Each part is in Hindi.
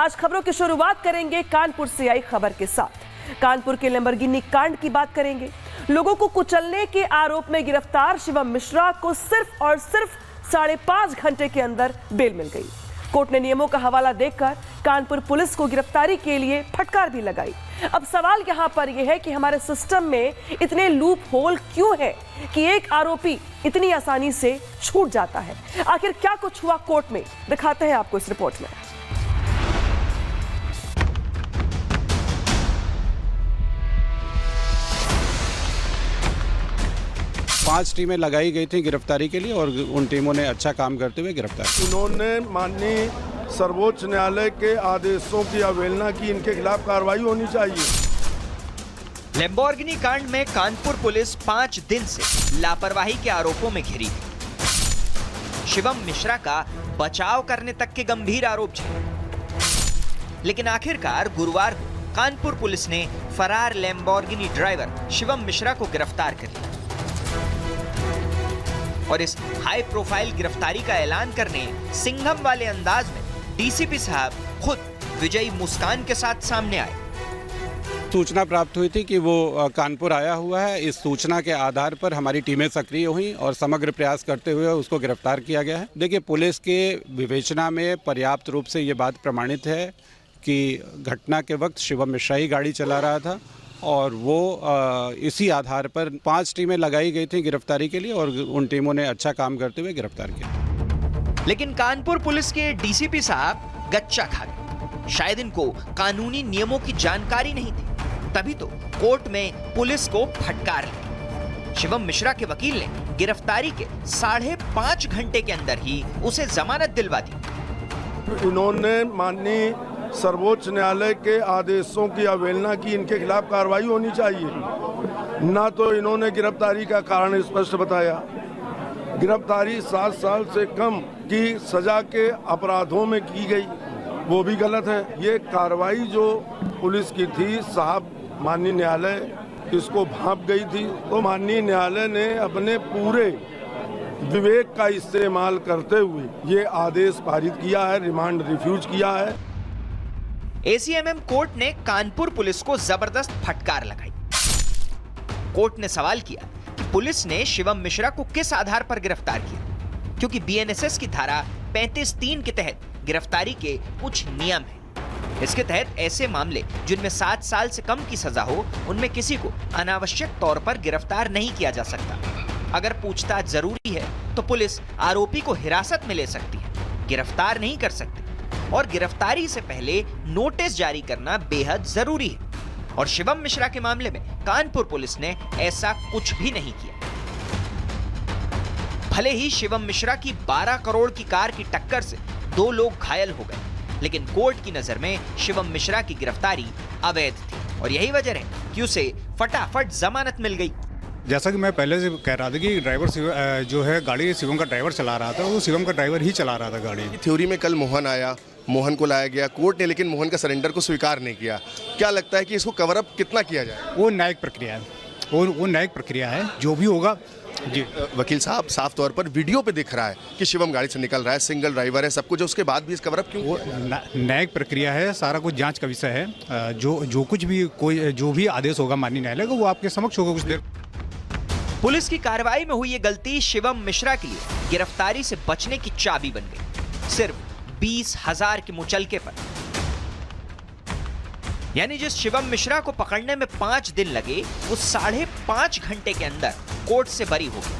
आज खबरों की शुरुआत करेंगे कानपुर से आई खबर के साथ। कानपुर के लैम्बोर्गिनी कांड की बात करेंगे। लोगों को कुचलने के आरोप में गिरफ्तार शिवम मिश्रा को सिर्फ और सिर्फ 5.5 घंटे के अंदर बेल मिल गई। कोर्ट ने नियमों का हवाला देकर कानपुर पुलिस को गिरफ्तारी के लिए फटकार भी लगाई। अब सवाल यहां पर यह है कि हमारे सिस्टम में इतने लूप होल क्यों है कि एक आरोपी इतनी आसानी से छूट जाता है। आखिर क्या कुछ हुआ कोर्ट में, दिखाते हैं आपको इस रिपोर्ट में। 5 टीमें लगाई गई थी गिरफ्तारी के लिए और उन टीमों ने अच्छा काम करते हुए गिरफ्तार किया। इन्होंने माननीय सर्वोच्च न्यायालय के आदेशों की अवहेलना की, इनके खिलाफ कार्रवाई होनी चाहिए। लैम्बोर्गिनी कांड में कानपुर पुलिस 5 दिन से लापरवाही के आरोपों में घिरी थी। शिवम मिश्रा का बचाव करने तक के गंभीर आरोप थे, लेकिन आखिरकार गुरुवार को कानपुर पुलिस ने फरार लैम्बोर्गिनी ड्राइवर शिवम मिश्रा को गिरफ्तार कर लिया और इस हाई प्रोफाइल गिरफ्तारी का ऐलान करने सिंघम वाले अंदाज में डीसीपी साहब खुद विजयी मुस्कान के साथ सामने आए। सूचना प्राप्त हुई थी कि वो कानपुर आया हुआ है। इस सूचना के आधार पर हमारी टीमें सक्रिय हुई और समग्र प्रयास करते हुए उसको गिरफ्तार किया गया है। देखिए, पुलिस के विवेचना में पर्याप्त रूप से ये बात प्रमाणित है कि घटना के वक्त शिवम मिश्रा ही गाड़ी चला रहा था और वो इसी आधार पर 5 टीमें लगाई गई थी गिरफ्तारी के लिए और उन टीमों ने अच्छा काम करते हुए गिरफ्तार किया। लेकिन कानपुर पुलिस के डीसीपी साहब गच्चा खा गए। शायद इनको कानूनी नियमों की जानकारी नहीं थी, तभी तो कोर्ट में पुलिस को फटकार लगी। शिवम मिश्रा के वकील ने गिरफ्तारी के 5.5 घंटे के अंदर ही उसे जमानत दिलवा दी। इन्होंने माननीय सर्वोच्च न्यायालय के आदेशों की अवहेलना की, इनके खिलाफ कार्रवाई होनी चाहिए। ना तो इन्होंने गिरफ्तारी का कारण स्पष्ट बताया। गिरफ्तारी 7 साल से कम की सजा के अपराधों में की गई, वो भी गलत है। ये कार्रवाई जो पुलिस की थी, साहब माननीय न्यायालय इसको भांप गई थी, तो माननीय न्यायालय ने अपने पूरे विवेक का इस्तेमाल करते हुए ये आदेश पारित किया है, रिमांड रिफ्यूज किया है। एसीएमएम कोर्ट ने कानपुर पुलिस को जबरदस्त फटकार लगाई। कोर्ट ने सवाल किया कि पुलिस ने शिवम मिश्रा को किस आधार पर गिरफ्तार किया, क्योंकि बीएनएसएस की धारा 35(3) के तहत गिरफ्तारी के कुछ नियम हैं। इसके तहत ऐसे मामले जिनमें 7 साल से कम की सजा हो, उनमें किसी को अनावश्यक तौर पर गिरफ्तार नहीं किया जा सकता। अगर पूछताछ जरूरी है तो पुलिस आरोपी को हिरासत में ले सकती है, गिरफ्तार नहीं कर सकती। और गिरफ्तारी से पहले नोटिस जारी करना बेहद जरूरी है। और शिवम मिश्रा के मामले में कानपुर पुलिस ने ऐसा कुछ भी नहीं किया। भले ही शिवम मिश्रा की 12 करोड़ की कार की टक्कर से 2 लोग घायल हो गए, लेकिन कोर्ट की नजर में शिवम मिश्रा की गिरफ्तारी अवैध थी और यही वजह है कि उसे फटाफट जमानत मिल गई। जैसा कि मैं पहले से कह रहा था कि ड्राइवर जो है गाड़ी शिवम का ड्राइवर चला रहा था, वो शिवम का ड्राइवर ही चला रहा था गाड़ी। थ्योरी में कल मोहन आया, मोहन को लाया गया कोर्ट ने, लेकिन मोहन का सरेंडर को स्वीकार नहीं किया। क्या लगता है कि इसको कवर अप कितना किया जाए? वो न्यायिक प्रक्रिया है, वो न्यायिक प्रक्रिया है, जो भी होगा जी। वकील साहब, साफ तौर पर वीडियो पे दिख रहा है कि शिवम गाड़ी से निकल रहा है, सिंगल ड्राइवर है, सब कुछ, उसके बाद भी इस कवर अप क्यों? वो न्यायिक प्रक्रिया है, सारा कुछ जांच का विषय है। जो कुछ भी जो भी आदेश होगा माननीय न्यायालय का, वो आपके समक्ष होगा कुछ देर। पुलिस की कार्रवाई में हुई ये गलती शिवम मिश्रा के लिए गिरफ्तारी से बचने की चाबी बन गई, सिर्फ 20,000 के मुचलके पर। यानी जिस शिवम मिश्रा को पकड़ने में 5 दिन लगे, वो 5.5 घंटे के अंदर कोर्ट से बरी हो गया।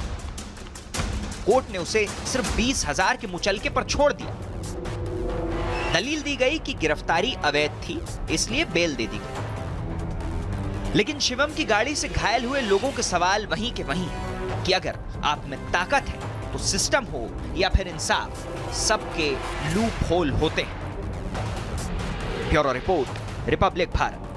कोर्ट ने उसे सिर्फ 20,000 के मुचलके पर छोड़ दिया। दलील दी गई कि गिरफ्तारी अवैध थी, इसलिए बेल दे दी गई। लेकिन शिवम की गाड़ी से घायल हुए लोगों के सवाल वहीं के वहीं है कि अगर आप में ताकत है तो सिस्टम हो या फिर इंसाफ, सबके लूप होल होते हैं। Bureau report, Republic Bharat.